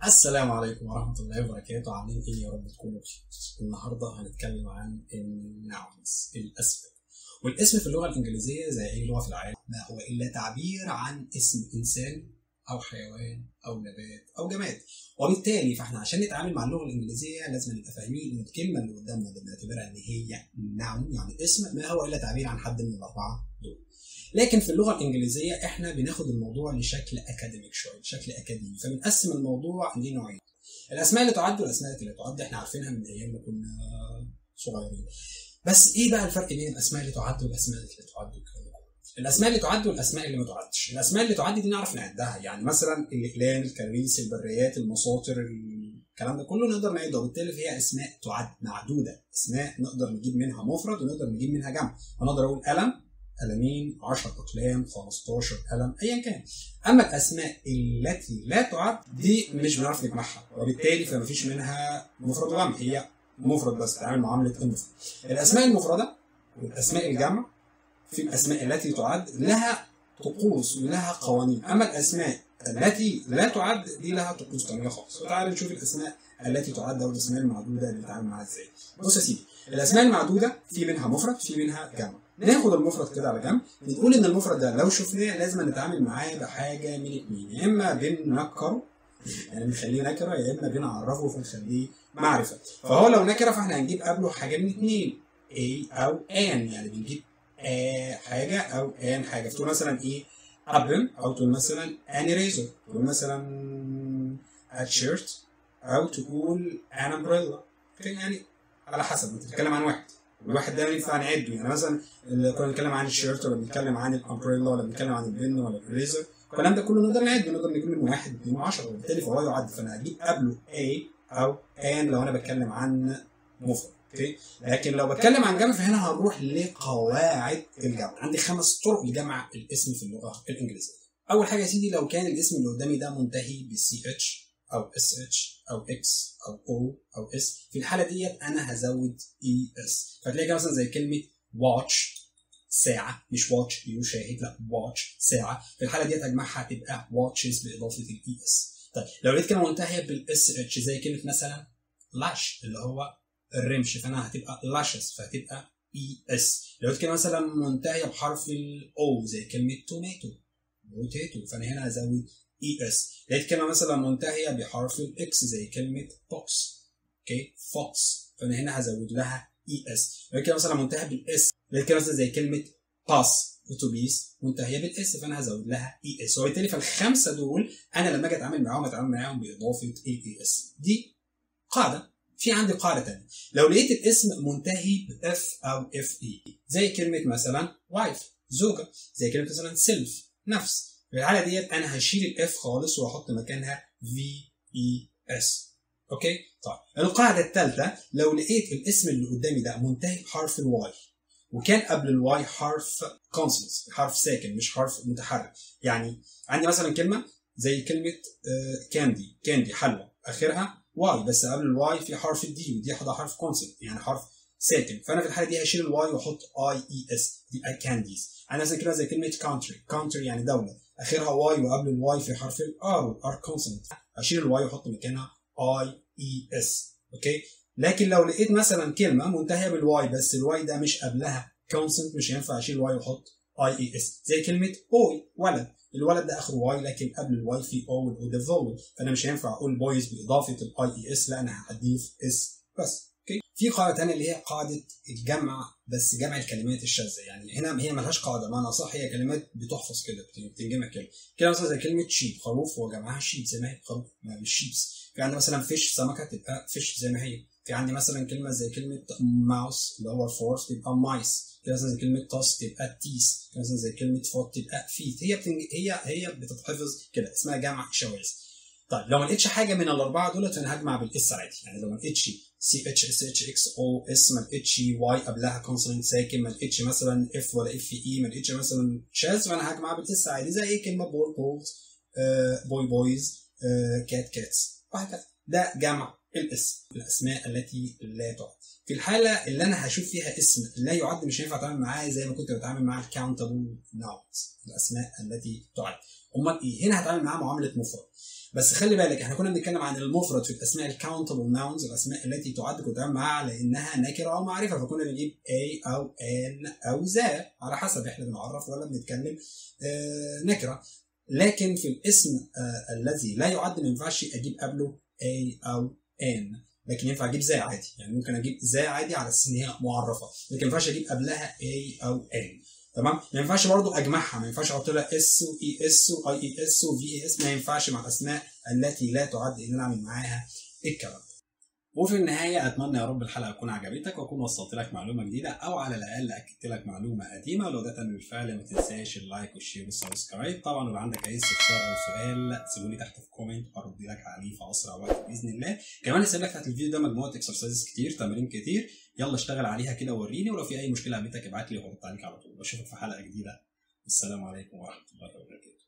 السلام عليكم ورحمة الله وبركاته. عاملين ايه؟ يا رب تكونوا بخير. النهاردة هنتكلم عن الناونز، الأسماء. والاسم في اللغة الإنجليزية زي أي لغة في العالم ما هو إلا تعبير عن اسم إنسان أو حيوان أو نبات أو جماد. وبالتالي فاحنا عشان نتعامل مع اللغة الإنجليزية لازم نبقى فاهمين إن الكلمة اللي قدامنا اللي بنعتبرها إن هي ناون يعني اسم ما هو إلا تعبير عن حد من الأربعة دول. لكن في اللغه الانجليزيه احنا بناخد الموضوع لشكل اكاديميك شويه، لشكل اكاديمي، فبنقسم الموضوع لنوعين. الاسماء اللي تعد والاسماء اللي لا تعد احنا عارفينها من ايام ما كنا صغيرين. بس ايه بقى الفرق بين الاسماء اللي تعد والاسماء اللي لا تعد؟ الاسماء اللي تعد والاسماء اللي ما تعدش. الاسماء اللي تعد دي نعرف نعدها، يعني مثلا الاقلام، الكراريس، البريات، المساطر، الكلام ده كله نقدر نعده، وبالتالي فهي اسماء تعد معدوده، اسماء نقدر نجيب منها مفرد ونقدر نجيب منها جمع. ونقدر اقول قلم، قلمين، 10 أقلام، 15 قلم، أيا كان. أما الأسماء التي لا تعد دي مش بنعرف نجمعها، وبالتالي فما فيش منها مفرد وجمع، هي مفرد بس، تتعامل معاملة المفرد. الأسماء المفردة والأسماء الجمع في الأسماء التي تعد لها طقوس ولها قوانين، أما الأسماء التي لا تعد دي لها طقوس ثانية خالص. وتعالى نشوف الأسماء التي تعد أو الأسماء المعدودة اللي بنتعامل معاها إزاي. بص يا سيدي، الأسماء المعدودة في منها مفرد في منها جمع. ناخد المفرد كده على جنب، نقول ان المفرد ده لو شفناه لازم نتعامل معاه بحاجه من اتنين، يا اما بننكره يعني بنخليه نكره، يا اما بنعرفه فنخليه معرفه. فهو لو نكره فاحنا هنجيب قبله حاجه من اتنين، اي او ان، يعني بنجيب حاجه او ان حاجه. فتقول مثلا ايه؟ ابن، او تقول مثلا ان ريزر، تقول مثلا a shirt، او تقول an umbrella. يعني على حسب انت بتتكلم عن واحد، الواحد ده ينفع نعده. يعني مثلا كنا بنتكلم عن الشيرت، ولا بنتكلم عن الامبريلا، ولا بنتكلم عن البن، ولا الريزر، الكلام ده كله نقدر نعده، نقدر نجيب منه 1 2 10، وبالتالي فهو يعد. فانا هجيب قبله A او ان لو انا بتكلم عن مفرد. اوكي، لكن لو بتكلم عن جمع فهنا هنروح لقواعد الجمع. عندي 5 طرق لجمع الاسم في اللغه الانجليزيه. اول حاجه يا سيدي، لو كان الاسم اللي قدامي ده منتهي بالسي اتش او اس اتش او اكس او او او اس، في الحاله ديت انا هزود اي اس. فتلاقي مثلا زي كلمه واتش، ساعه، مش واتش يشاهد، لا واتش ساعه. في الحاله ديت اجمعها تبقى واتشز باضافه الاي اس. طيب لو لقيت كلمه منتهيه بالاس اتش زي كلمه مثلا لاش اللي هو الرمش، فانا هتبقى لاشز فهتبقى اي اس. لو لقيت كلمه مثلا منتهيه بحرف الاو زي كلمه توماتو، بوتيتو، فانا هنا هزود اي اس. لقيت كلمه مثلا منتهيه بحرف الاكس زي كلمه بوكس، اوكي، فوكس، فانا هنا هزود لها اي اس. لقيت كلمه مثلا منتهيه بالاس، لقيت كلمه مثلا زي كلمه باس، اتوبيس، منتهيه بالاس، فانا هزود لها اي اس. وبالتالي فالخمسه دول انا لما اجي اتعامل معاهم باضافه الاي اس. دي قاعده. في عندي قاعده ثانيه، لو لقيت الاسم منتهي باف او اف اي زي كلمه مثلا وايف، زوجه، زي كلمه مثلا سيلف، نفس، في الحاله ديت انا هشيل الاف خالص واحط مكانها في اي اس. اوكي، طيب القاعده الثالثه، لو لقيت الاسم اللي قدامي ده منتهي بحرف الواي وكان قبل الواي حرف كونسونس، حرف ساكن مش حرف متحرك. يعني عندي مثلا كلمه زي كلمه كاندي، كاندي حلوى، اخرها واي بس قبل الواي في حرف الدي، ودي ده حرف كونسونت يعني حرف ساكن، فانا في الحاله دي هشيل الواي واحط اي اي اس، دي كانديز. عندي مثلا كلمه زي كلمه كونتري، كونتري يعني دوله، اخرها واي وقبل الواي في حرف الار، والار كونسونت، اشيل الواي واحط مكانها اي اي اس. اوكي، لكن لو لقيت مثلا كلمه منتهيه بالواي بس الواي ده مش قبلها كونسونت، مش هينفع اشيل الواي واحط اي اي اس. زي كلمه بوي، ولد، الولد ده اخره واي لكن قبل الواي في او، والاو ده فول، فانا مش هينفع اقول بويز باضافه الاي اي اس، لا انا هضيف اس بس. اوكي، في قاعده ثانيه اللي هي قاعده الجمع، بس جمع الكلمات الشاذه. يعني هنا هي مالهاش قاعده، معنى صح هي كلمات بتحفظ كده، بتنجمع كلمه كده. مثلا زي كلمه شيب، خروف، هو جمعها شيب زي ما هي، خروف مش شيبس. في عندي مثلا فيش، سمكه، تبقى فيش زي ما هي. في عندي مثلا كلمه زي كلمه ماوس اللي هو الفورس، تبقى مايس. كده مثلا زي كلمه تاس تبقى تيس. كده مثلا زي كلمه فوت تبقى فيت. هي بتتحفظ كده، اسمها جمع شواذ. طيب لو ما لقيتش حاجه من الاربعه دول فانا هجمع بالاس عادي. يعني لو ما لقيتش سي اتش اس اتش اكس او اس، ما لقيتش واي قبلها كونسونانت ساكن، ما لقيتش مثلا اف ولا اف اي، ما لقيتش مثلا شاذ، فانا هجمع بالاس عادي. زي ايه؟ كلمه بول بولز، بوي بويز، كات كاتس، وهكذا. ده جمع الاسم، الاسماء التي لا تعد. في الحاله اللي انا هشوف فيها اسم لا يعد مش هينفع اتعامل معاه زي ما كنت بتعامل مع الكاونتابل ناونز، الاسماء التي تعد. امال ايه؟ هنا هتعامل معاه معامله مفرد. بس خلي بالك احنا كنا بنتكلم عن المفرد في الاسماء الكاونتبل ناونز، الاسماء التي تعد قدام مع على انها نكره او معرفه، فكنا بنجيب a او an او ذا على حسب احنا بنعرف ولا بنتكلم نكره. لكن في الاسم الذي لا يعد ما ينفعش اجيب قبله a او an، لكن ينفع اجيب ذا عادي، يعني ممكن اجيب ذا عادي على اساس ان هي معرفه، لكن ما ينفعش اجيب قبلها a او an. تمام. ما ينفعش برضو اجمعها، ما ينفعش احط لها اس واي اس واي اي اس وفي اي اس، ما ينفعش مع الاسماء التي لا تعد ان نعمل معاها الكلام. وفي النهايه اتمنى يا رب الحلقه تكون عجبتك واكون وصلت لك معلومه جديده او على الاقل اكدت لك معلومه قديمه، ولو ده تم بالفعل ما تنساش اللايك والشير والسبسكرايب. طبعا لو عندك اي استفسار او سؤال سيبوا لي تحت في كومنت وارد لك عليه في اسرع وقت باذن الله. كمان هسيب لك تحت الفيديو ده مجموعه اكسرسايزز كتير، تمارين كتير، يلا اشتغل عليها كده ووريني، ولو في اي مشكله قابلتك ابعت لي وهرد عليك على طول. بشوفك في حلقه جديده. السلام عليكم ورحمه الله وبركاته.